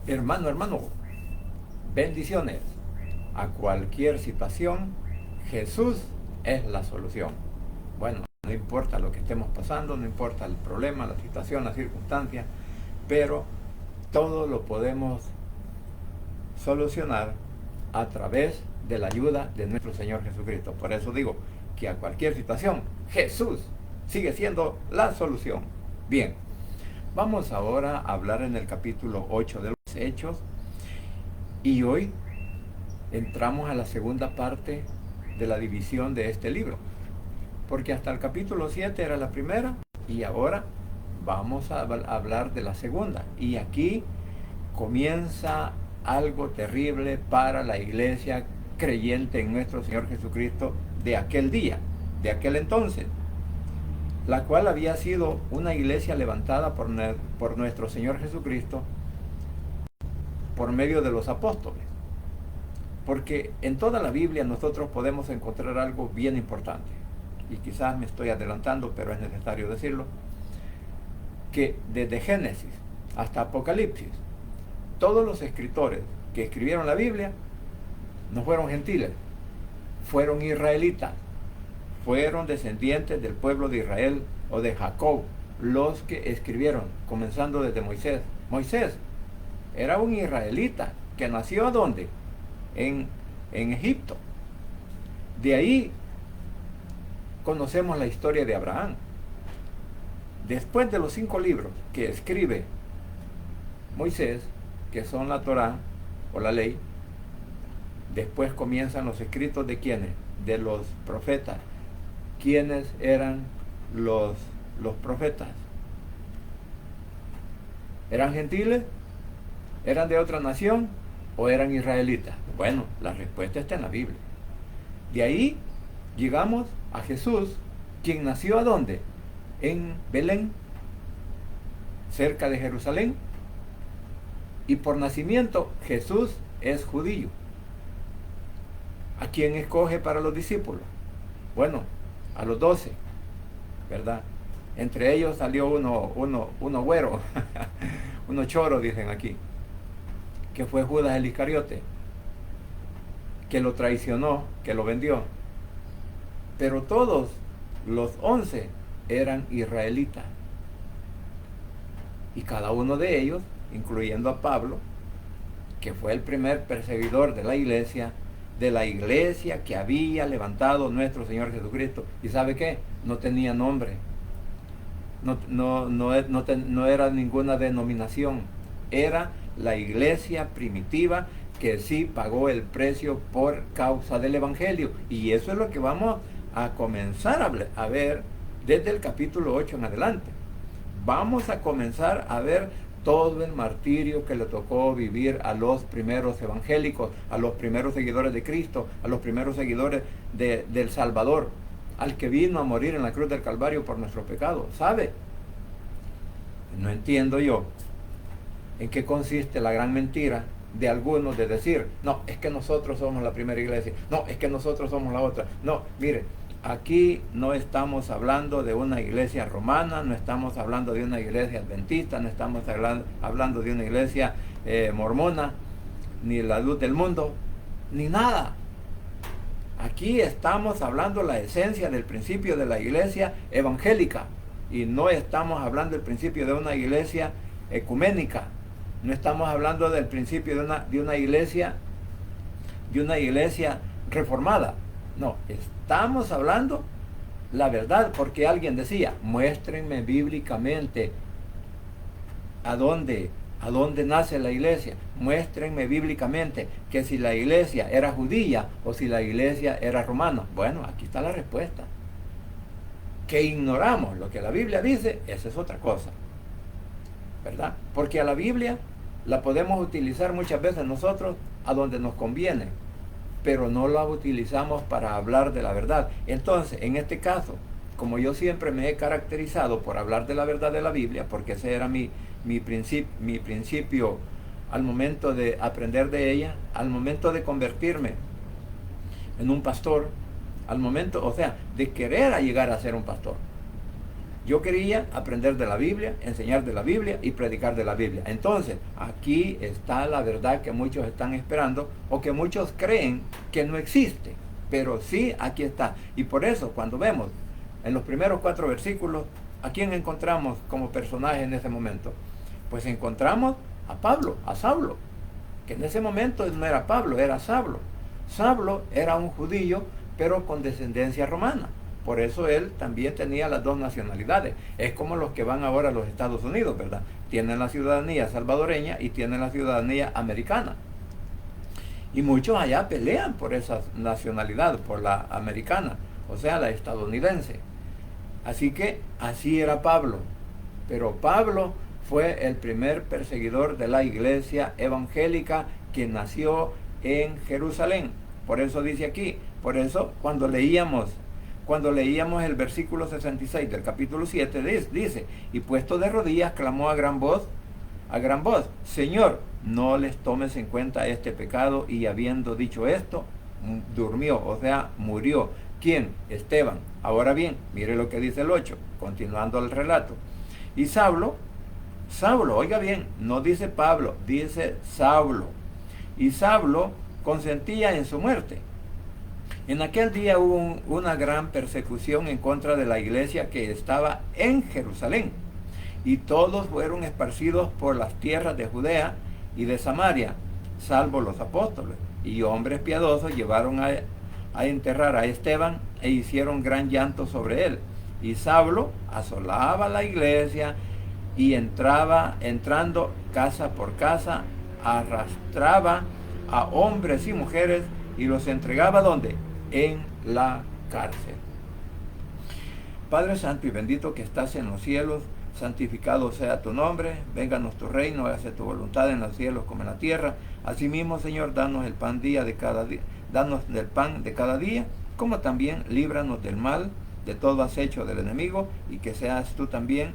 Hermano, bendiciones. A cualquier situación, Jesús es la solución. Bueno, no importa lo que estemos pasando, no importa el problema, la situación, la circunstancia, pero todo lo podemos solucionar a través de la ayuda de nuestro Señor Jesucristo. Por eso digo que a cualquier situación, Jesús sigue siendo la solución. Bien, vamos ahora a hablar en el capítulo 8 de los Hechos, y hoy entramos a la segunda parte de la división de este libro, porque hasta el capítulo 7 era la primera y ahora vamos a hablar de la segunda, y aquí comienza algo terrible para la iglesia creyente en nuestro Señor Jesucristo de aquel día, de aquel entonces, la cual había sido una iglesia levantada por nuestro Señor Jesucristo por medio de los apóstoles. Porque en toda la Biblia nosotros podemos encontrar algo bien importante, y quizás me estoy adelantando, pero es necesario decirlo, que desde Génesis hasta Apocalipsis, todos los escritores que escribieron la Biblia no fueron gentiles, fueron israelitas, fueron descendientes del pueblo de Israel o de Jacob, los que escribieron, comenzando desde Moisés. Moisés era un israelita que nació ¿a dónde? En Egipto. De ahí conocemos la historia de Abraham. Después de los 5 libros que escribe Moisés, que son la Torá o la ley, después comienzan los escritos de ¿quiénes? De los profetas. ¿Quiénes eran los profetas? ¿Eran gentiles? ¿Eran de otra nación? ¿O eran israelitas? Bueno, la respuesta está en la Biblia. De ahí llegamos a Jesús, quien nació ¿a dónde? En Belén, cerca de Jerusalén. Y por nacimiento Jesús es judío. ¿A quién escoge para los discípulos? Bueno, a los 12, ¿verdad? Entre ellos salió uno güero, uno choro, dicen aquí, que fue Judas el Iscariote, que lo traicionó, que lo vendió. Pero todos los 11 eran israelitas. Y cada uno de ellos, incluyendo a Pablo, que fue el primer perseguidor de la iglesia que había levantado nuestro Señor Jesucristo. ¿Y sabe qué? No tenía nombre. No era ninguna denominación. Era la iglesia primitiva que sí pagó el precio por causa del Evangelio. Y eso es lo que vamos a comenzar a ver desde el capítulo 8 en adelante. Vamos a comenzar a ver todo el martirio que le tocó vivir a los primeros evangélicos, a los primeros seguidores de Cristo, a los primeros seguidores del Salvador, al que vino a morir en la cruz del Calvario por nuestro pecado. ¿Sabe? No entiendo yo en qué consiste la gran mentira de algunos de decir, no, es que nosotros somos la primera iglesia, no, es que nosotros somos la otra. No, mire, aquí no estamos hablando de una iglesia romana, no estamos hablando de una iglesia adventista, no estamos hablando de una iglesia mormona, ni la luz del mundo, ni nada. Aquí estamos hablando la esencia del principio de la iglesia evangélica, y no estamos hablando del principio de una iglesia ecuménica, no estamos hablando del principio de una iglesia reformada. No, estamos hablando la verdad, porque alguien decía, muéstrenme bíblicamente a dónde nace la iglesia, muéstrenme bíblicamente que si la iglesia era judía o si la iglesia era romana. Bueno, aquí está la respuesta. Que ignoramos lo que la Biblia dice, esa es otra cosa, ¿verdad? Porque a la Biblia la podemos utilizar muchas veces nosotros a donde nos conviene, pero no la utilizamos para hablar de la verdad. Entonces, en este caso, como yo siempre me he caracterizado por hablar de la verdad de la Biblia, porque ese era mi principio al momento de aprender de ella, al momento de convertirme en un pastor, al momento, o sea, de querer llegar a ser un pastor. Yo quería aprender de la Biblia, enseñar de la Biblia y predicar de la Biblia. Entonces, aquí está la verdad que muchos están esperando o que muchos creen que no existe. Pero sí, aquí está. Y por eso, cuando vemos en los primeros 4 versículos, ¿a quién encontramos como personaje en ese momento? Pues encontramos a Pablo, a Saulo, que en ese momento no era Pablo, era Saulo. Saulo era un judío, pero con descendencia romana. Por eso él también tenía las 2 nacionalidades. Es como los que van ahora a los Estados Unidos, ¿verdad? Tienen la ciudadanía salvadoreña y tienen la ciudadanía americana. Y muchos allá pelean por esa nacionalidad, por la americana, o sea, la estadounidense. Así que así era Pablo. Pero Pablo fue el primer perseguidor de la iglesia evangélica que nació en Jerusalén. Por eso dice aquí, por eso cuando leíamos el versículo 66 del capítulo 7, dice, y puesto de rodillas, clamó a gran voz, Señor, no les tomes en cuenta este pecado, y habiendo dicho esto, durmió, o sea, murió. ¿Quién? Esteban. Ahora bien, mire lo que dice el 8, continuando el relato. Y Saulo, oiga bien, no dice Pablo, dice Saulo. Y Saulo consentía en su muerte. En aquel día hubo una gran persecución en contra de la iglesia que estaba en Jerusalén, y todos fueron esparcidos por las tierras de Judea y de Samaria, salvo los apóstoles, y hombres piadosos llevaron a enterrar a Esteban e hicieron gran llanto sobre él. Y Saulo asolaba la iglesia y entrando casa por casa, arrastraba a hombres y mujeres y los entregaba ¿dónde? En la cárcel. Padre Santo y bendito que estás en los cielos, santificado sea tu nombre, vénganos tu reino, hágase tu voluntad en los cielos como en la tierra. Asimismo, Señor, danos el pan de cada día, danos del pan de cada día, como también líbranos del mal, de todo acecho del enemigo, y que seas tú también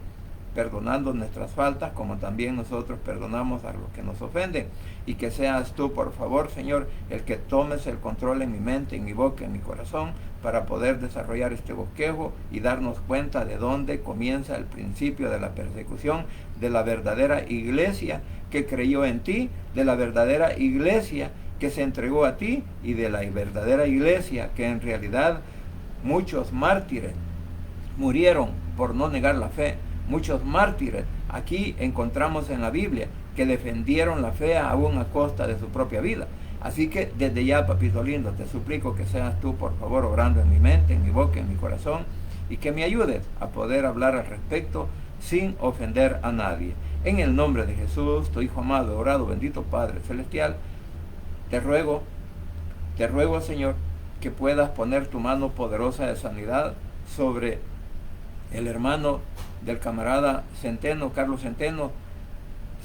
perdonando nuestras faltas, como también nosotros perdonamos a los que nos ofenden, y que seas tú, por favor, Señor, el que tomes el control en mi mente, en mi boca, en mi corazón, para poder desarrollar este bosquejo y darnos cuenta de dónde comienza el principio de la persecución de la verdadera iglesia que creyó en ti, de la verdadera iglesia que se entregó a ti, y de la verdadera iglesia que en realidad muchos mártires murieron por no negar la fe. Muchos mártires aquí encontramos en la Biblia que defendieron la fe aún a costa de su propia vida. Así que desde ya, papito lindo, te suplico que seas tú, por favor, obrando en mi mente, en mi boca, en mi corazón, y que me ayudes a poder hablar al respecto sin ofender a nadie. En el nombre de Jesús, tu Hijo amado, orado, bendito Padre Celestial, te ruego, Señor, que puedas poner tu mano poderosa de sanidad sobre el hermano del camarada Centeno, Carlos Centeno.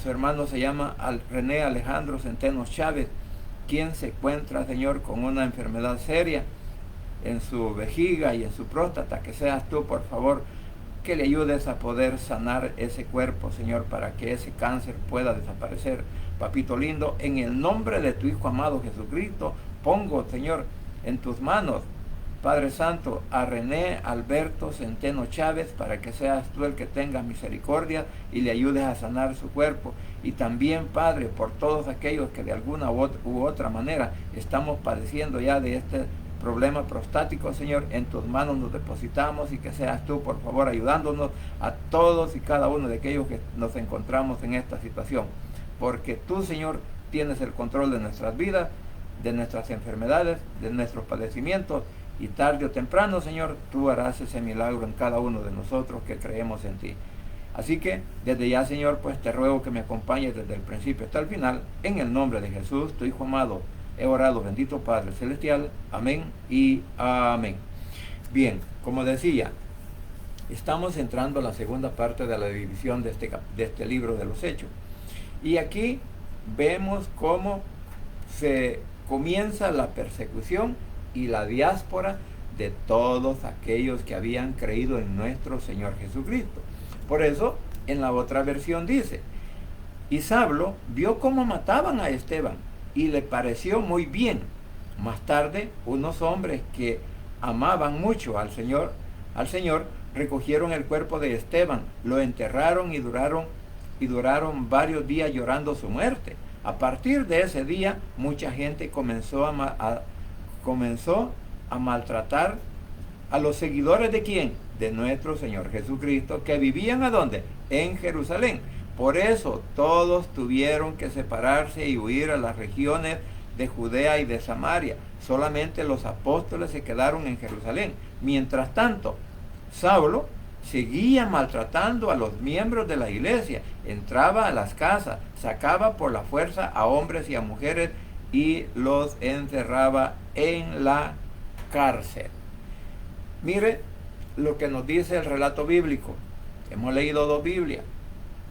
Su hermano se llama René Alejandro Centeno Chávez, quien se encuentra, Señor, con una enfermedad seria en su vejiga y en su próstata. Que seas tú, por favor, que le ayudes a poder sanar ese cuerpo, Señor, para que ese cáncer pueda desaparecer. Papito lindo, en el nombre de tu Hijo amado Jesucristo, pongo, Señor, en tus manos, Padre Santo, a René Alberto Centeno Chávez, para que seas tú el que tenga misericordia y le ayudes a sanar su cuerpo. Y también, Padre, por todos aquellos que de alguna u otra manera estamos padeciendo ya de este problema prostático, Señor, en tus manos nos depositamos, y que seas tú, por favor, ayudándonos a todos y cada uno de aquellos que nos encontramos en esta situación. Porque tú, Señor, tienes el control de nuestras vidas, de nuestras enfermedades, de nuestros padecimientos, y tarde o temprano, Señor, tú harás ese milagro en cada uno de nosotros que creemos en ti. Así que, desde ya, Señor, pues te ruego que me acompañes desde el principio hasta el final, en el nombre de Jesús, tu Hijo amado. He orado, bendito Padre Celestial. Amén y amén. Bien, como decía, estamos entrando a la segunda parte de la división de este libro de los Hechos. Y aquí vemos cómo se comienza la persecución y la diáspora de todos aquellos que habían creído en nuestro Señor Jesucristo. Por eso, en la otra versión dice, y Saulo vio cómo mataban a Esteban, y le pareció muy bien. Más tarde, unos hombres que amaban mucho al Señor, recogieron el cuerpo de Esteban, lo enterraron y duraron varios días llorando su muerte. A partir de ese día, mucha gente comenzó a maltratar a los seguidores de ¿quién? De nuestro Señor Jesucristo, que vivían ¿a dónde? En Jerusalén. Por eso todos tuvieron que separarse y huir a las regiones de Judea y de Samaria. Solamente los apóstoles se quedaron en Jerusalén. Mientras tanto, Saulo seguía maltratando a los miembros de la iglesia. Entraba a las casas, sacaba por la fuerza a hombres y a mujeres y los encerraba en la cárcel. Mire lo que nos dice el relato bíblico. Hemos leído 2 Biblias.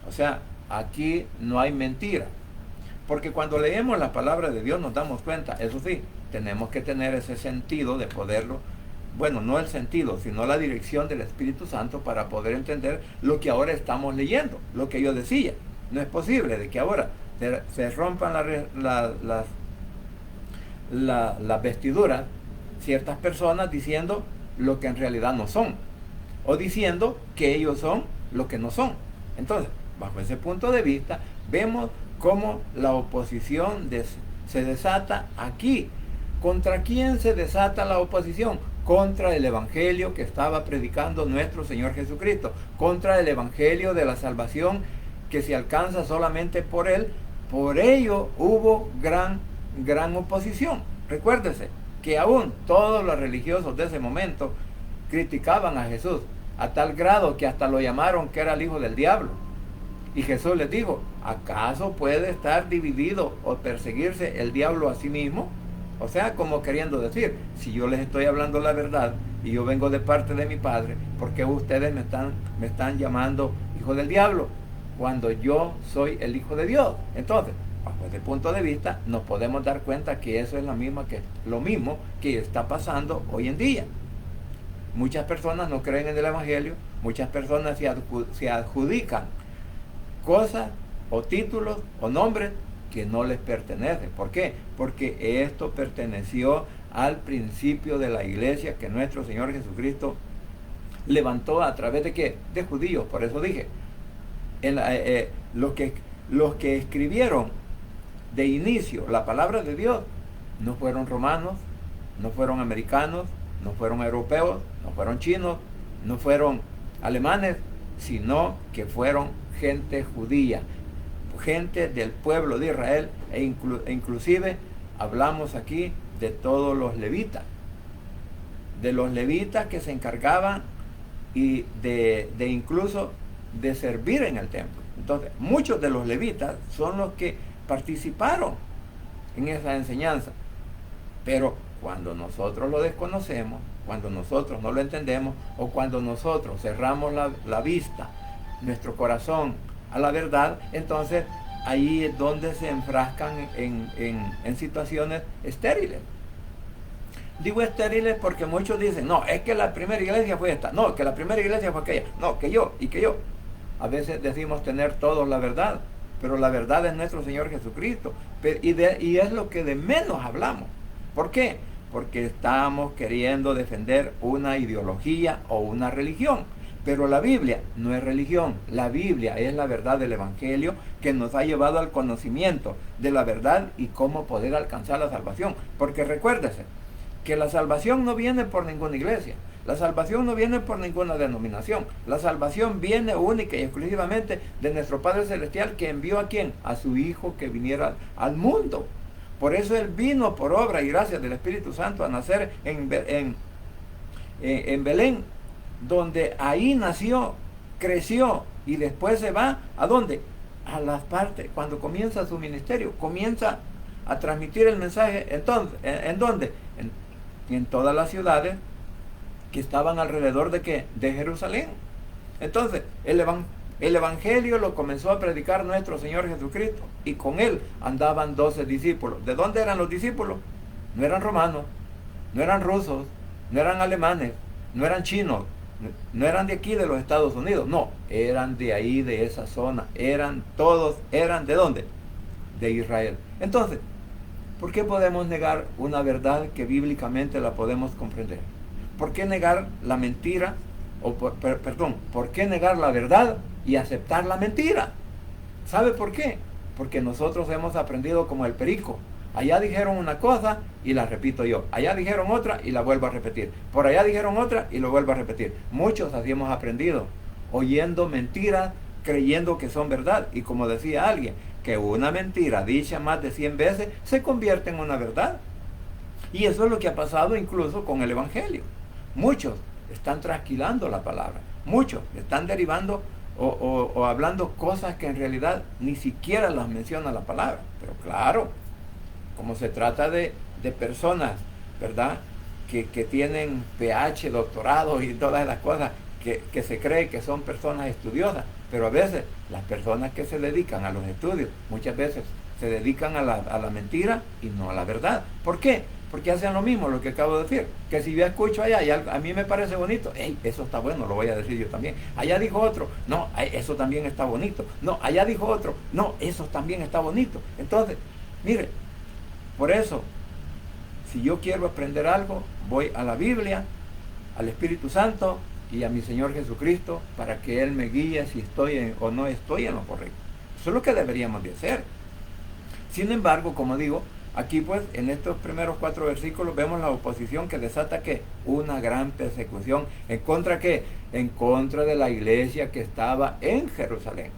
O sea, aquí no hay mentira. Porque cuando leemos la palabra de Dios nos damos cuenta, eso sí, tenemos que tener ese sentido de poderlo, bueno, no el sentido, sino la dirección del Espíritu Santo para poder entender lo que ahora estamos leyendo, lo que yo decía. No es posible de que ahora se rompan las vestiduras ciertas personas diciendo lo que en realidad no son, o diciendo que ellos son lo que no son. Entonces, bajo ese punto de vista, vemos cómo la oposición se desata aquí. ¿Contra quién se desata la oposición? Contra el evangelio que estaba predicando nuestro Señor Jesucristo, contra el evangelio de la salvación que se alcanza solamente por Él. Por ello hubo gran oposición. Recuérdese que aún todos los religiosos de ese momento criticaban a Jesús, a tal grado que hasta lo llamaron que era el hijo del diablo. Y Jesús les dijo, ¿acaso puede estar dividido o perseguirse el diablo a sí mismo? O sea, como queriendo decir, si yo les estoy hablando la verdad y yo vengo de parte de mi Padre, ¿por qué ustedes me están llamando hijo del diablo cuando yo soy el Hijo de Dios? Entonces, bajo ese punto de vista, nos podemos dar cuenta que eso es lo mismo que está pasando hoy en día. Muchas personas no creen en el evangelio, muchas personas se adjudican cosas o títulos o nombres que no les pertenecen. ¿Por qué? Porque esto perteneció al principio de la iglesia que nuestro Señor Jesucristo levantó a través de ¿qué? De judíos. Por eso dije, los que escribieron de inicio la palabra de Dios no fueron romanos, no fueron americanos, no fueron europeos, no fueron chinos, no fueron alemanes, sino que fueron gente judía, gente del pueblo de Israel, e inclusive hablamos aquí de todos los levitas, de los levitas que se encargaban y de incluso de servir en el templo. Entonces, muchos de los levitas son los que participaron en esa enseñanza, pero cuando nosotros lo desconocemos, cuando nosotros no lo entendemos, o cuando nosotros cerramos la vista, nuestro corazón a la verdad, entonces ahí es donde se enfrascan en situaciones estériles. Digo estériles porque muchos dicen, no, es que la primera iglesia fue esta, no, que la primera iglesia fue aquella, no, que yo. A veces decimos tener todos la verdad, pero la verdad es nuestro Señor Jesucristo, y es lo que de menos hablamos. ¿Por qué? Porque estamos queriendo defender una ideología o una religión. Pero la Biblia no es religión, la Biblia es la verdad del Evangelio que nos ha llevado al conocimiento de la verdad y cómo poder alcanzar la salvación. Porque recuérdese que la salvación no viene por ninguna iglesia, la salvación no viene por ninguna denominación, la salvación viene única y exclusivamente de nuestro Padre Celestial, que envió ¿a quién? A su Hijo que viniera al mundo. Por eso Él vino por obra y gracia del Espíritu Santo a nacer en Belén, donde ahí nació, creció y después se va ¿a dónde? A las partes, cuando comienza su ministerio, comienza a transmitir el mensaje. Entonces, ¿en dónde? En todas las ciudades que estaban alrededor de ¿qué? De Jerusalén. Entonces, el evangelio lo comenzó a predicar nuestro Señor Jesucristo, y con él andaban 12 discípulos. ¿De dónde eran los discípulos? No eran romanos, no eran rusos, no eran alemanes, no eran chinos, no eran de aquí de los Estados Unidos, no, eran de ahí, de esa zona, eran ¿de dónde? De Israel. Entonces, ¿por qué podemos negar una verdad que bíblicamente la podemos comprender? ¿Por qué negar la mentira ¿por qué negar la verdad y aceptar la mentira? ¿Sabe por qué? Porque nosotros hemos aprendido como el perico. Allá dijeron una cosa y la repito yo. Allá dijeron otra y la vuelvo a repetir. Por allá dijeron otra y lo vuelvo a repetir. Muchos así hemos aprendido, oyendo mentiras, creyendo que son verdad. Y como decía alguien, que una mentira dicha más de 100 veces se convierte en una verdad. Y eso es lo que ha pasado incluso con el Evangelio. Muchos están trasquilando la palabra. Muchos están derivando o hablando cosas que en realidad ni siquiera las menciona la palabra. Pero claro, como se trata de personas, ¿verdad?, que tienen PH, doctorado y todas las cosas, que se cree que son personas estudiosas, pero a veces las personas que se dedican a los estudios, muchas veces se dedican a la mentira y no a la verdad. ¿Por qué? Porque hacen lo mismo, lo que acabo de decir, que si yo escucho allá y a mí me parece bonito, hey, eso está bueno, lo voy a decir yo también. Allá dijo otro, no, eso también está bonito. No, allá dijo otro, no, eso también está bonito. Entonces, mire, por eso, si yo quiero aprender algo, voy a la Biblia, al Espíritu Santo y a mi Señor Jesucristo para que Él me guíe si estoy o no estoy en lo correcto. Eso es lo que deberíamos de hacer. Sin embargo, como digo, aquí pues en estos primeros 4 versículos vemos la oposición que desata ¿qué? Una gran persecución. ¿En contra qué? En contra de la iglesia que estaba en Jerusalén.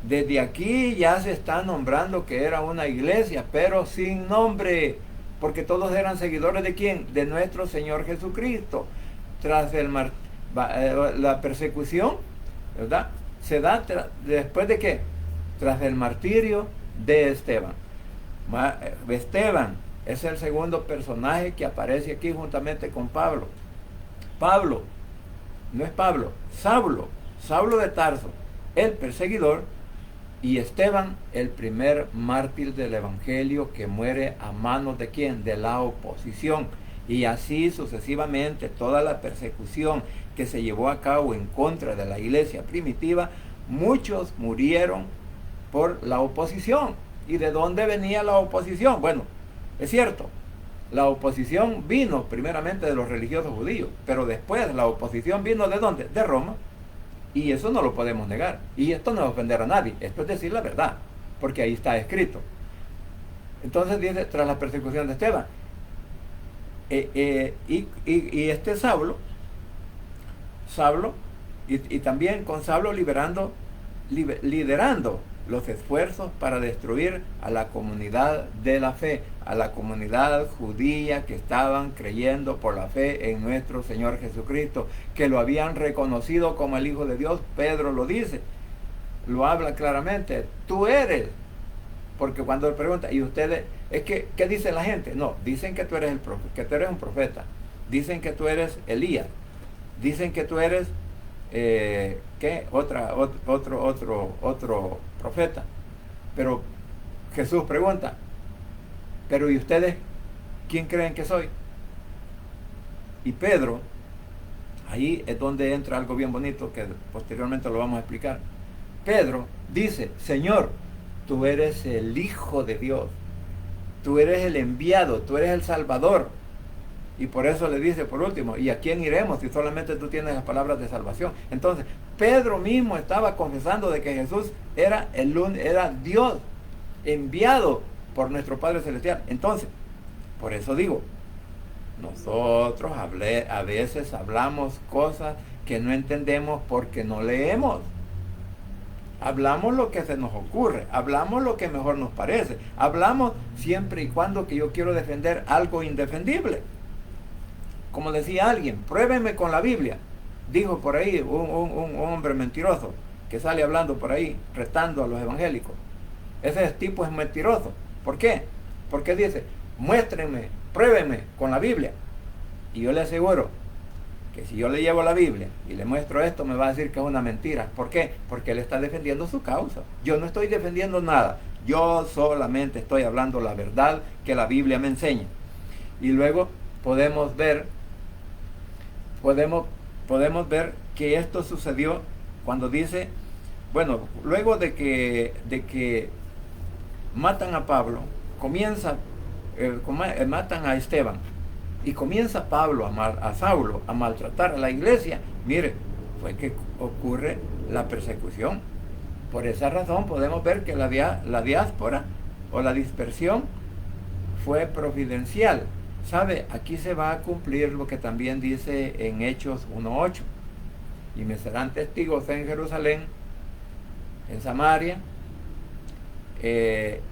Desde aquí ya se está nombrando que era una iglesia, pero sin nombre, porque todos eran seguidores ¿de quién? De nuestro Señor Jesucristo. Tras la persecución, ¿verdad?, se da después de qué? Tras el martirio de Esteban. Esteban es el segundo personaje que aparece aquí juntamente con Pablo. Pablo, no es Pablo, Saulo de Tarso, el perseguidor, y Esteban, el primer mártir del Evangelio que muere a manos ¿de quién? De la oposición. Y así sucesivamente toda la persecución que se llevó a cabo en contra de la iglesia primitiva, muchos murieron por la oposición. ¿Y de dónde venía la oposición? Bueno, es cierto, la oposición vino primeramente de los religiosos judíos, pero después la oposición vino ¿de dónde? De Roma. Y eso no lo podemos negar. Y esto no es ofender a nadie, esto es decir la verdad, porque ahí está escrito. Entonces dice, tras la persecución de Esteban, y este Saulo, y también con Saulo liderando los esfuerzos para destruir a la comunidad de la fe, a la comunidad judía que estaban creyendo por la fe en nuestro Señor Jesucristo, que lo habían reconocido como el Hijo de Dios. Pedro lo dice, lo habla claramente, tú eres, porque cuando él pregunta, ¿y ustedes? Es que, ¿qué dice la gente? No, dicen que tú eres que tú eres un profeta, dicen que tú eres Elías, dicen que tú eres ¿qué? Otro profeta. Pero Jesús pregunta, pero ¿y ustedes quién creen que soy? Y Pedro, ahí es donde entra algo bien bonito que posteriormente lo vamos a explicar. Pedro dice, Señor, tú eres el Hijo de Dios, tú eres el enviado, tú eres el Salvador. Y por eso le dice por último, ¿y a quién iremos si solamente tú tienes las palabras de salvación? Entonces, Pedro mismo estaba confesando de que Jesús era Dios, enviado por nuestro Padre Celestial. Entonces, por eso digo, nosotros a veces hablamos cosas que no entendemos porque no leemos. Hablamos lo que se nos ocurre, hablamos lo que mejor nos parece, hablamos siempre y cuando que yo quiero defender algo indefendible. Como decía alguien, pruébenme con la Biblia. Dijo por ahí un hombre mentiroso que sale hablando por ahí, retando a los evangélicos. Ese tipo es mentiroso. ¿Por qué? Porque dice, muéstrenme, pruébenme con la Biblia. Y yo le aseguro que si yo le llevo la Biblia y le muestro esto, me va a decir que es una mentira. ¿Por qué? Porque él está defendiendo su causa. Yo no estoy defendiendo nada. Yo solamente estoy hablando la verdad que la Biblia me enseña. Y luego podemos ver que esto sucedió cuando dice, bueno, luego de que matan a Pablo, matan a Esteban, y comienza Saulo a maltratar a la iglesia. Mire, fue que ocurre la persecución. Por esa razón podemos ver que la diáspora o la dispersión fue providencial. ¿Sabe? Aquí se va a cumplir lo que también dice en Hechos 1:8. Y me serán testigos en Jerusalén, en Samaria,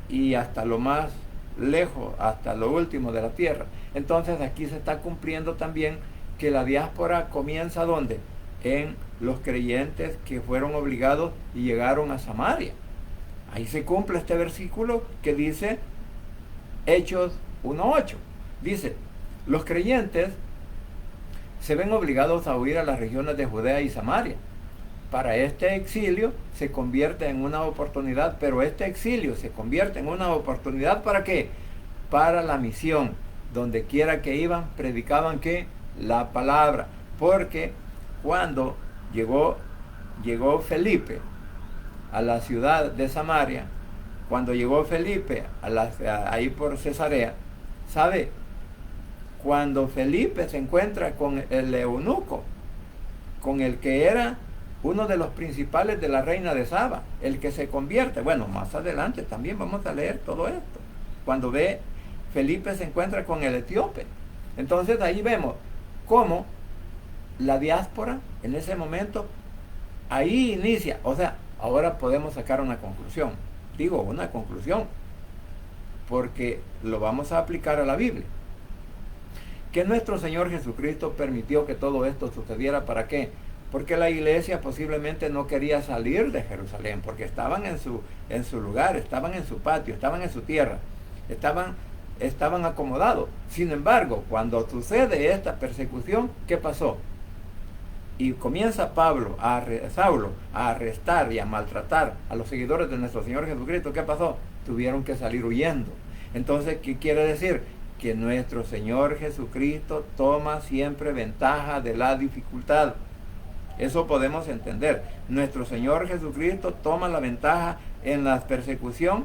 y hasta lo más lejos, hasta lo último de la tierra. Entonces aquí se está cumpliendo también que la diáspora comienza ¿dónde? En los creyentes que fueron obligados y llegaron a Samaria. Ahí se cumple este versículo que dice Hechos 1:8. Dice, los creyentes se ven obligados a huir a las regiones de Judea y Samaria. Para este exilio se convierte en una oportunidad, pero este exilio se convierte en una oportunidad ¿para qué? Para la misión. Donde quiera que iban, predicaban ¿qué? La palabra. Porque cuando llegó Felipe a la ciudad de Samaria, cuando llegó Felipe ahí por Cesarea, ¿sabe? Cuando Felipe se encuentra con el eunuco, con el que era uno de los principales de la reina de Saba, el que se convierte, bueno, más adelante también vamos a leer todo esto, cuando Felipe se encuentra con el etíope. Entonces ahí vemos cómo la diáspora en ese momento, ahí inicia, o sea, ahora podemos sacar una conclusión, digo una conclusión, porque lo vamos a aplicar a la Biblia. Que nuestro Señor Jesucristo permitió que todo esto sucediera, ¿para qué? Porque la iglesia posiblemente no quería salir de Jerusalén, porque estaban en su lugar, estaban en su patio, estaban en su tierra, estaban acomodados. Sin embargo, cuando sucede esta persecución, ¿qué pasó? Y comienza Saulo a arrestar y a maltratar a los seguidores de nuestro Señor Jesucristo. ¿Qué pasó? Tuvieron que salir huyendo. Entonces, ¿qué quiere decir? Que nuestro Señor Jesucristo toma siempre ventaja de la dificultad. Eso podemos entender. Nuestro Señor Jesucristo toma la ventaja en la persecución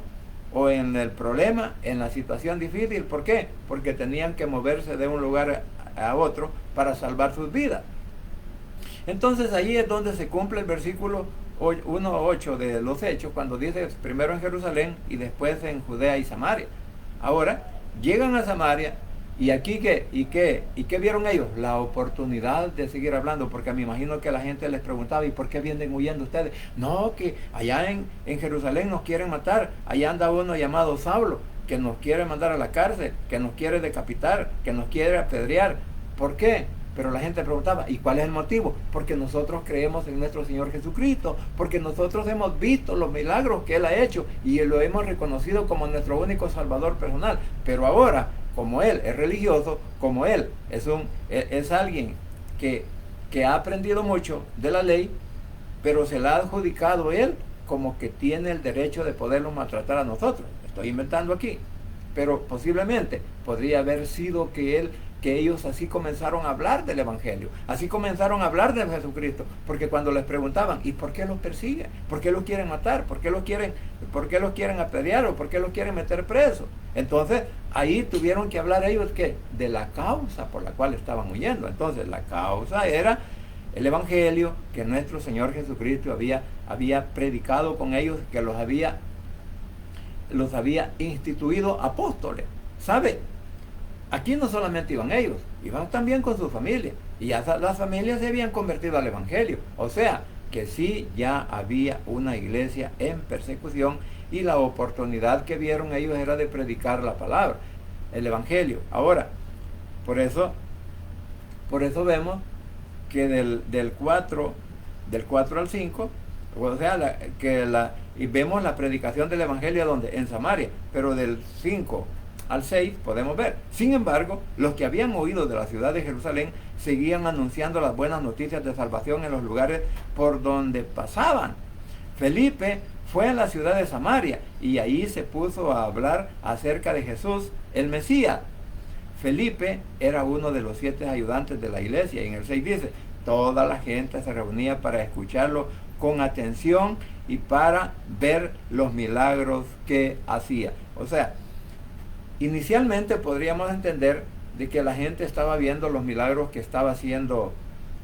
o en el problema, en la situación difícil. ¿Por qué? Porque tenían que moverse de un lugar a otro para salvar sus vidas. Entonces ahí es donde se cumple el versículo 1:8 de los Hechos, cuando dice primero en Jerusalén y después en Judea y Samaria. Ahora llegan a Samaria y aquí ¿qué vieron ellos? La oportunidad de seguir hablando, porque me imagino que la gente les preguntaba, ¿y por qué vienen huyendo ustedes? No, que allá en Jerusalén nos quieren matar, allá anda uno llamado Saulo, que nos quiere mandar a la cárcel, que nos quiere decapitar, que nos quiere apedrear. ¿Por qué? Pero la gente preguntaba, ¿y cuál es el motivo? Porque nosotros creemos en nuestro Señor Jesucristo, porque nosotros hemos visto los milagros que Él ha hecho y lo hemos reconocido como nuestro único Salvador personal. Pero ahora, como Él es religioso, como Él es alguien que ha aprendido mucho de la ley, pero se la ha adjudicado Él como que tiene el derecho de podernos maltratar a nosotros. Estoy inventando aquí, pero posiblemente podría haber sido que ellos así comenzaron a hablar del Evangelio, así comenzaron a hablar de Jesucristo, porque cuando les preguntaban, ¿y por qué los persiguen? ¿Por qué los quieren matar? ¿Por qué los quieren apedrear? ¿O por qué los quieren meter presos? Entonces, ahí tuvieron que hablar ellos ¿qué? De la causa por la cual estaban huyendo. Entonces, la causa era el Evangelio que nuestro Señor Jesucristo había predicado con ellos, que los había instituido apóstoles. ¿Sabe? Aquí no solamente iban ellos, iban también con su familia. Y ya las familias se habían convertido al Evangelio. O sea, que sí ya había una iglesia en persecución y la oportunidad que vieron ellos era de predicar la palabra, el Evangelio. Ahora, por eso vemos que del 4 al 5, o sea, y vemos la predicación del Evangelio donde en Samaria, pero del 5 al 6 podemos ver. Sin embargo, los que habían huido de la ciudad de Jerusalén seguían anunciando las buenas noticias de salvación en los lugares por donde pasaban. Felipe fue a la ciudad de Samaria y ahí se puso a hablar acerca de Jesús, el Mesías. Felipe era uno de los 7 ayudantes de la iglesia, y en el 6 dice, toda la gente se reunía para escucharlo con atención y para ver los milagros que hacía. O sea, inicialmente podríamos entender de que la gente estaba viendo los milagros que estaba haciendo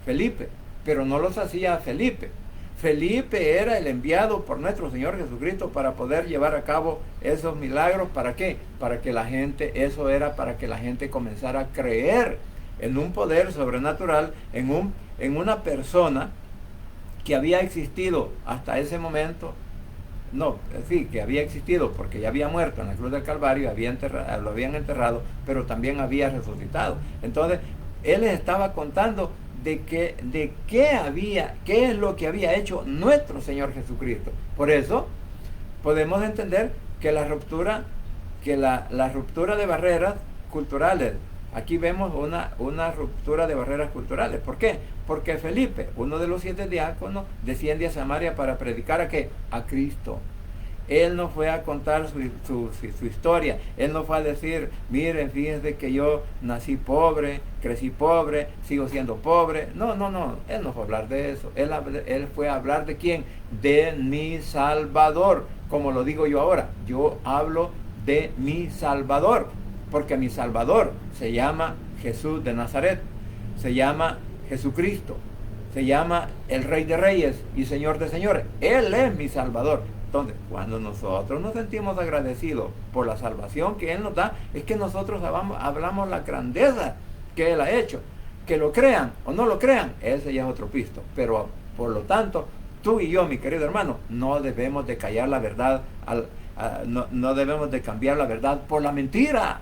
Felipe, pero no los hacía Felipe. Felipe era el enviado por nuestro Señor Jesucristo para poder llevar a cabo esos milagros. ¿Para qué? Para que la gente, eso era para que la gente comenzara a creer en un poder sobrenatural, en una persona que había existido hasta ese momento. No, sí, que había existido porque ya había muerto en la cruz del Calvario, lo habían enterrado, pero también había resucitado. Entonces, él les estaba contando de qué es lo que había hecho nuestro Señor Jesucristo. Por eso, podemos entender que la ruptura de barreras culturales, aquí vemos una ruptura de barreras culturales. ¿Por qué? Porque Felipe, uno de los 7 diáconos, desciende a Samaria para predicar ¿a qué? A Cristo. Él no fue a contar su historia. Él no fue a decir, miren, fíjense que yo nací pobre, crecí pobre, sigo siendo pobre. No. Él no fue a hablar de eso. Él fue a hablar de quién? De mi Salvador. Como lo digo yo ahora, yo hablo de mi Salvador. Porque mi Salvador se llama Jesús de Nazaret, se llama Jesucristo, se llama el Rey de Reyes y Señor de Señores. Él es mi Salvador. Entonces, cuando nosotros nos sentimos agradecidos por la salvación que Él nos da, es que nosotros hablamos la grandeza que Él ha hecho. Que lo crean o no lo crean, ese ya es otro pisto. Pero, por lo tanto, tú y yo, mi querido hermano, no debemos de callar la verdad, no debemos de cambiar la verdad por la mentira.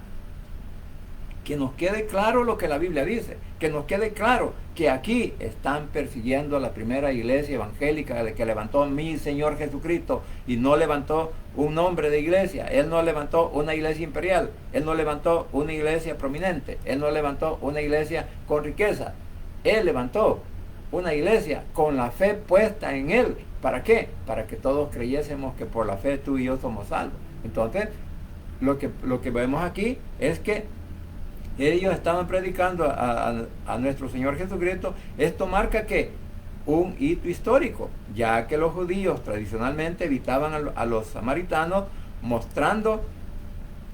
Que nos quede claro lo que la Biblia dice, que nos quede claro que aquí están persiguiendo a la primera iglesia evangélica que levantó mi Señor Jesucristo, y no levantó un nombre de iglesia. Él no levantó una iglesia imperial, Él no levantó una iglesia prominente, Él no levantó una iglesia con riqueza. Él levantó una iglesia con la fe puesta en Él. ¿Para qué? Para que todos creyésemos que por la fe tú y yo somos salvos. Entonces, lo que vemos aquí es que ellos estaban predicando a nuestro Señor Jesucristo. Esto marca que un hito histórico, ya que los judíos tradicionalmente evitaban a los samaritanos, mostrando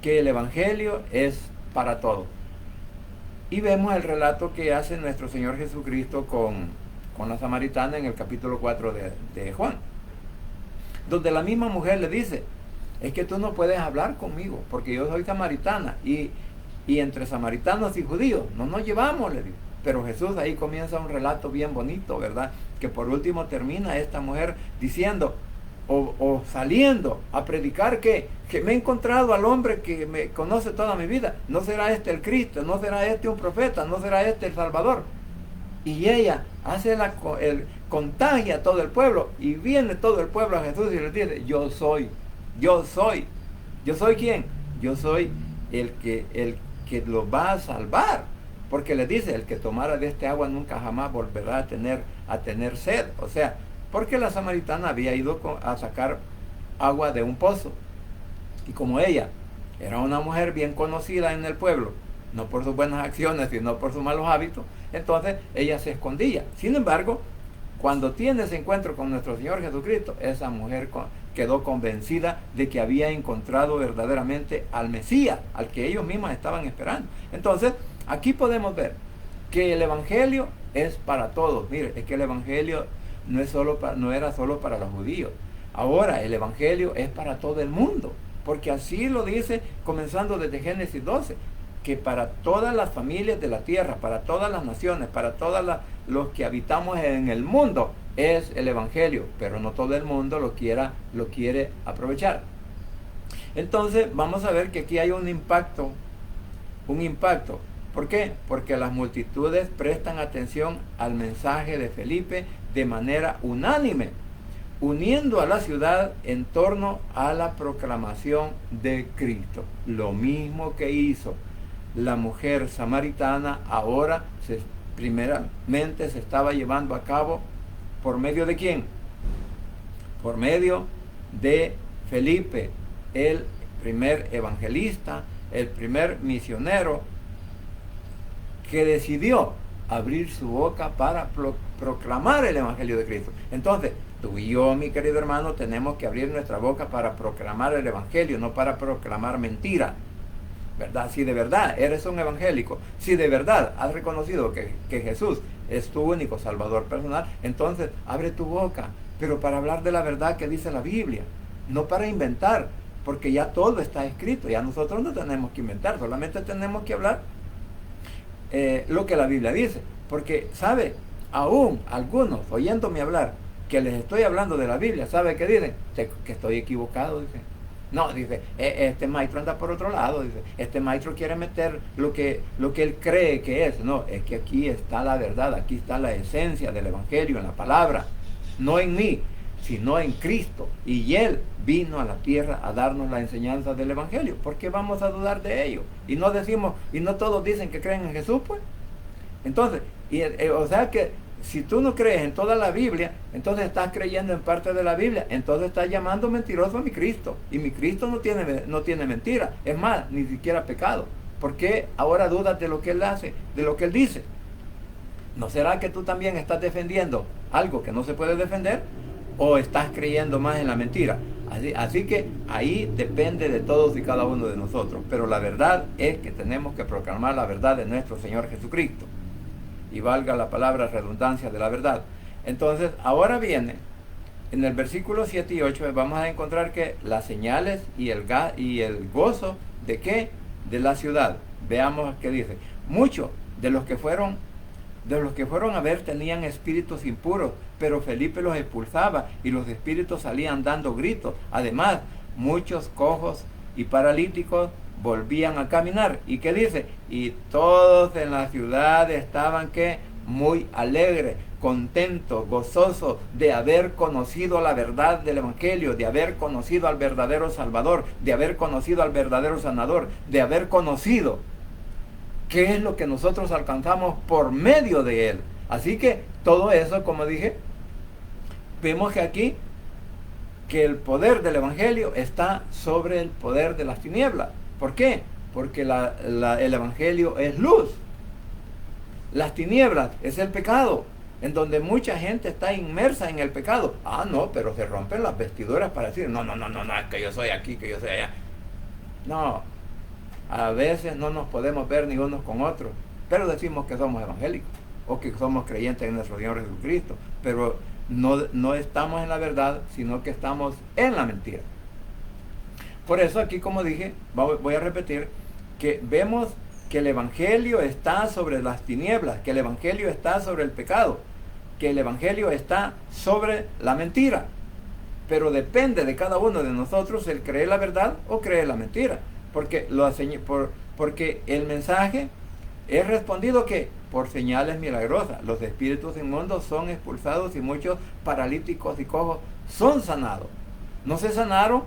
que el Evangelio es para todos. Y vemos el relato que hace nuestro Señor Jesucristo con la samaritana en el capítulo 4 de Juan, donde la misma mujer le dice, es que tú no puedes hablar conmigo porque yo soy samaritana, y entre samaritanos y judíos no nos llevamos, le digo. Pero Jesús ahí comienza un relato bien bonito, ¿verdad? Que por último termina esta mujer diciendo o saliendo a predicar que me he encontrado al hombre que me conoce toda mi vida. ¿No será este el Cristo? ¿No será este un profeta? ¿No será este el Salvador? Y ella hace contagia a todo el pueblo, y viene todo el pueblo a Jesús y le dice, yo soy ¿quién? Yo soy el que los va a salvar, porque le dice, el que tomara de este agua nunca jamás volverá a tener sed. O sea, porque la samaritana había ido a sacar agua de un pozo, y como ella era una mujer bien conocida en el pueblo, no por sus buenas acciones, sino por sus malos hábitos, entonces ella se escondía. Sin embargo, cuando tiene ese encuentro con nuestro Señor Jesucristo, esa mujer quedó convencida de que había encontrado verdaderamente al Mesías, al que ellos mismos estaban esperando. Entonces, aquí podemos ver que el Evangelio es para todos. Mire, es que el Evangelio no era solo para los judíos. Ahora el Evangelio es para todo el mundo, porque así lo dice comenzando desde Génesis 12, que para todas las familias de la tierra, para todas las naciones, para todos los que habitamos en el mundo, es el Evangelio, pero no todo el mundo lo quiere aprovechar. Entonces vamos a ver que aquí hay un impacto. ¿Por qué? Porque las multitudes prestan atención al mensaje de Felipe de manera unánime, uniendo a la ciudad en torno a la proclamación de Cristo. Lo mismo que hizo la mujer samaritana, ahora primeramente se estaba llevando a cabo ¿por medio de quién? Por medio de Felipe, el primer evangelista, el primer misionero, que decidió abrir su boca para proclamar el Evangelio de Cristo. Entonces, tú y yo, mi querido hermano, tenemos que abrir nuestra boca para proclamar el Evangelio, no para proclamar mentira, ¿verdad? Si de verdad eres un evangélico, si de verdad has reconocido que Jesús es tu único Salvador personal, entonces abre tu boca, pero para hablar de la verdad que dice la Biblia, no para inventar, porque ya todo está escrito, ya nosotros no tenemos que inventar, solamente tenemos que hablar lo que la Biblia dice, porque, ¿sabe? Aún algunos, oyéndome hablar, que les estoy hablando de la Biblia, ¿sabe qué dicen? Que estoy equivocado, dice. No, dice, este maestro anda por otro lado, dice, este maestro quiere meter lo que él cree que es. No, es que aquí está la verdad, aquí está la esencia del Evangelio, en la palabra, no en mí, sino en Cristo. Y Él vino a la tierra a darnos la enseñanza del Evangelio. ¿Por qué vamos a dudar de ello? Y no decimos, y no todos dicen que creen en Jesús, pues. Entonces, o sea que si tú no crees en toda la Biblia, entonces estás creyendo en parte de la Biblia, entonces estás llamando mentiroso a mi Cristo. Y mi Cristo no tiene mentira, es más, ni siquiera pecado. ¿Por qué ahora dudas de lo que Él hace, de lo que Él dice? ¿No será que tú también estás defendiendo algo que no se puede defender? ¿O estás creyendo más en la mentira? Así que ahí depende de todos y cada uno de nosotros. Pero la verdad es que tenemos que proclamar la verdad de nuestro Señor Jesucristo. Y valga la palabra redundancia de la verdad. Entonces, ahora viene, en el versículo 7 y 8, vamos a encontrar que las señales y el gozo, ¿de qué? De la ciudad. Veamos qué dice. Muchos de los que fueron a ver tenían espíritus impuros, pero Felipe los expulsaba y los espíritus salían dando gritos. Además, muchos cojos y paralíticos volvían a caminar. ¿Y qué dice? Y todos en la ciudad estaban ¿qué? Muy alegres, contentos, gozosos de haber conocido la verdad del Evangelio, de haber conocido al verdadero Salvador, de haber conocido al verdadero Sanador, de haber conocido qué es lo que nosotros alcanzamos por medio de Él. Así que todo eso, como dije, vemos que aquí que el poder del Evangelio está sobre el poder de las tinieblas. ¿Por qué? Porque el Evangelio es luz. Las tinieblas es el pecado, en donde mucha gente está inmersa en el pecado. Ah, no, pero se rompen las vestiduras para decir, no, es que yo soy aquí, que yo soy allá. No, a veces no nos podemos ver ni unos con otros, pero decimos que somos evangélicos, o que somos creyentes en nuestro Señor Jesucristo, pero no estamos en la verdad, sino que estamos en la mentira. Por eso aquí, como dije, voy a repetir, que vemos que el Evangelio está sobre las tinieblas, que el Evangelio está sobre el pecado, que el Evangelio está sobre la mentira. Pero depende de cada uno de nosotros el creer la verdad o creer la mentira. Porque el mensaje es respondido que por señales milagrosas. Los espíritus inmundos son expulsados y muchos paralíticos y cojos son sanados. No se sanaron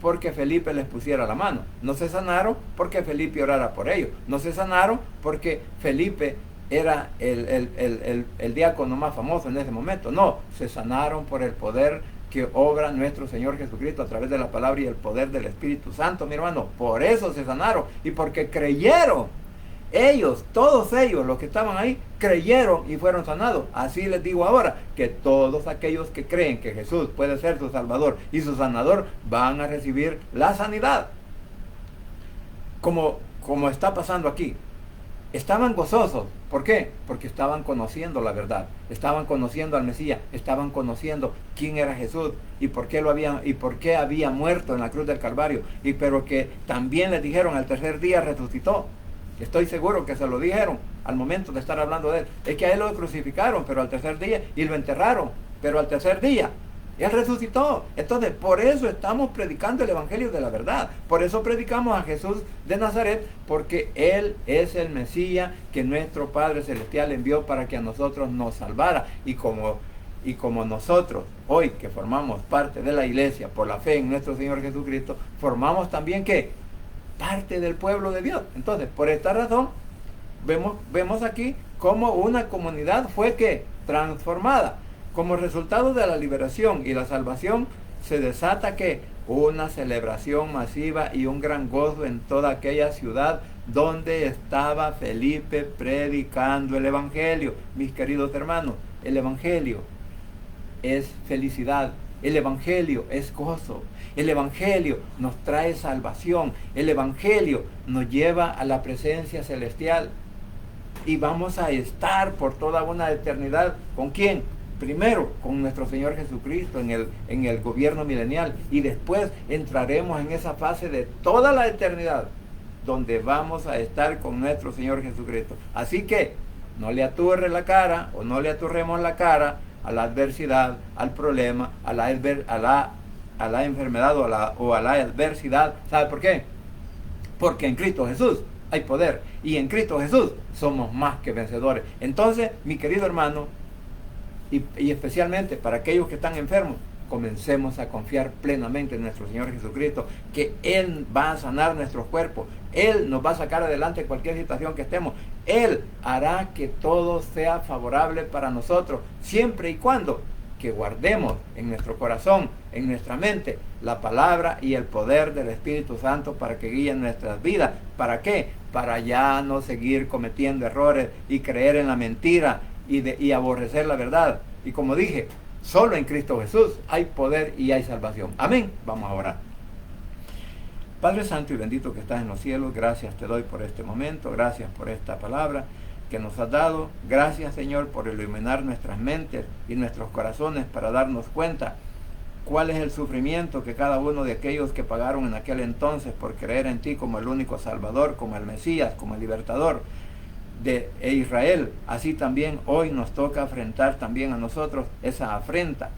porque Felipe les pusiera la mano. No se sanaron porque Felipe orara por ellos. No se sanaron porque Felipe era el diácono más famoso en ese momento. No, se sanaron por el poder que obra nuestro Señor Jesucristo a través de la palabra y el poder del Espíritu Santo, mi hermano. Por eso se sanaron y porque creyeron. Ellos, todos ellos, los que estaban ahí, creyeron y fueron sanados. Así les digo ahora, que todos aquellos que creen que Jesús puede ser su Salvador y su Sanador, van a recibir la sanidad. Como está pasando aquí. Estaban gozosos. ¿Por qué? Porque estaban conociendo la verdad. Estaban conociendo al Mesías. Estaban conociendo quién era Jesús y por qué había muerto en la cruz del Calvario. Pero que también les dijeron al tercer día resucitó. Estoy seguro que se lo dijeron al momento de estar hablando de él. Es que a él lo crucificaron, pero al tercer día, y lo enterraron, pero al tercer día él resucitó. Entonces, por eso estamos predicando el Evangelio de la verdad. Por eso predicamos a Jesús de Nazaret, porque Él es el Mesías que nuestro Padre Celestial envió para que a nosotros nos salvara. Y como nosotros, hoy que formamos parte de la iglesia por la fe en nuestro Señor Jesucristo, formamos también ¿qué? Parte del pueblo de Dios. Entonces, por esta razón, vemos aquí cómo una comunidad fue ¿qué? Transformada. Como resultado de la liberación y la salvación, se desata que una celebración masiva y un gran gozo en toda aquella ciudad donde estaba Felipe predicando el Evangelio. Mis queridos hermanos, el Evangelio es felicidad, el Evangelio es gozo, el Evangelio nos trae salvación, el Evangelio nos lleva a la presencia celestial. y vamos a estar por toda una eternidad. ¿Con quién? Primero con nuestro Señor Jesucristo en el gobierno milenial, y después entraremos en esa fase de toda la eternidad donde vamos a estar con nuestro Señor Jesucristo. Así que no le aturre la cara, o no le aturremos la cara a la adversidad, al problema, a la enfermedad o a la adversidad. ¿Sabe por qué? Porque en Cristo Jesús hay poder, y en Cristo Jesús somos más que vencedores. Entonces, mi querido hermano, y especialmente para aquellos que están enfermos, comencemos a confiar plenamente en nuestro Señor Jesucristo, que Él va a sanar nuestros cuerpos, Él nos va a sacar adelante en cualquier situación que estemos, Él hará que todo sea favorable para nosotros, siempre y cuando que guardemos en nuestro corazón, en nuestra mente, la palabra y el poder del Espíritu Santo para que guíen nuestras vidas. ¿Para qué? Para ya no seguir cometiendo errores y creer en la mentira y aborrecer la verdad. Y como dije, solo en Cristo Jesús hay poder y hay salvación. Amén. Vamos a orar. Padre Santo y bendito que estás en los cielos, gracias te doy por este momento, gracias por esta palabra que nos has dado. Gracias, Señor, por iluminar nuestras mentes y nuestros corazones para darnos cuenta cuál es el sufrimiento que cada uno de aquellos que pagaron en aquel entonces por creer en ti como el único Salvador, como el Mesías, como el Libertador de Israel. Así también hoy nos toca enfrentar también a nosotros esa afrenta.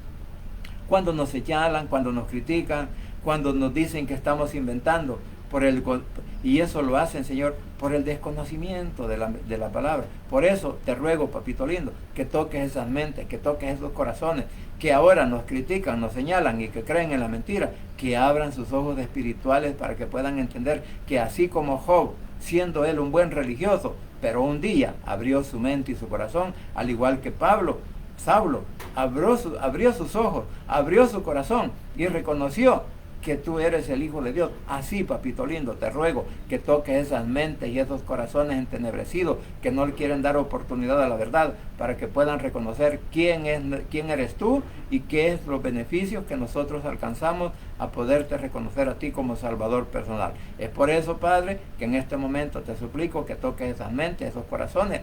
Cuando nos señalan, cuando nos critican, cuando nos dicen que estamos inventando, y eso lo hacen, Señor, por el desconocimiento de la palabra. Por eso te ruego, papito lindo, que toques esas mentes, que toques esos corazones, que ahora nos critican, nos señalan y que creen en la mentira, que abran sus ojos espirituales para que puedan entender que así como Job, siendo él un buen religioso, pero un día abrió su mente y su corazón, al igual que Saulo, abrió sus ojos, abrió su corazón y reconoció que tú eres el Hijo de Dios. Así, papito lindo, te ruego que toques esas mentes y esos corazones entenebrecidos que no le quieren dar oportunidad a la verdad, para que puedan reconocer quién eres tú y qué es los beneficios que nosotros alcanzamos a poderte reconocer a ti como Salvador personal. Es por eso, Padre, que en este momento te suplico que toques esas mentes, esos corazones,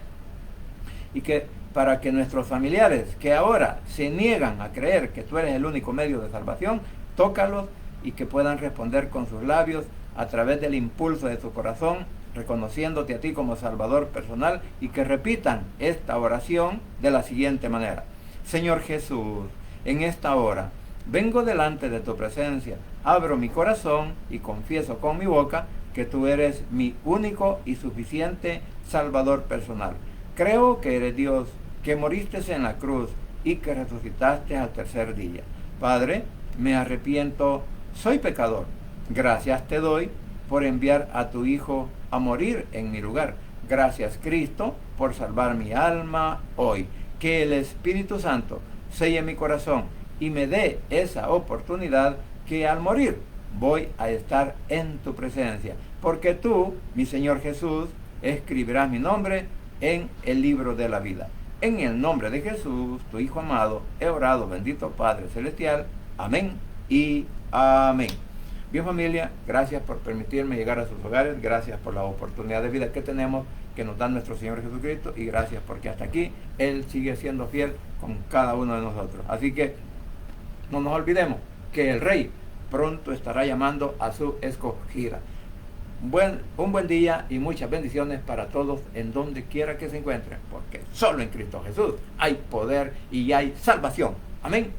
y que para que nuestros familiares que ahora se niegan a creer que tú eres el único medio de salvación, tócalos y que puedan responder con sus labios a través del impulso de su corazón, reconociéndote a ti como Salvador personal, y que repitan esta oración de la siguiente manera: Señor Jesús, en esta hora vengo delante de tu presencia, abro mi corazón y confieso con mi boca que tú eres mi único y suficiente Salvador personal. Creo que eres Dios, que moriste en la cruz y que resucitaste al tercer día. Padre, me arrepiento, soy pecador. Gracias te doy por enviar a tu Hijo a morir en mi lugar. Gracias, Cristo, por salvar mi alma hoy. Que el Espíritu Santo selle mi corazón y me dé esa oportunidad que al morir voy a estar en tu presencia. Porque tú, mi Señor Jesús, escribirás mi nombre en el libro de la vida. En el nombre de Jesús, tu Hijo amado, he orado, bendito Padre Celestial. Amén y amén. Bien, familia, gracias por permitirme llegar a sus hogares, gracias por la oportunidad de vida que tenemos, que nos da nuestro Señor Jesucristo, y gracias porque hasta aquí Él sigue siendo fiel con cada uno de nosotros. Así que no nos olvidemos que el Rey pronto estará llamando a su escogida. Un buen día y muchas bendiciones para todos en donde quiera que se encuentren, porque solo en Cristo Jesús hay poder y hay salvación. Amén.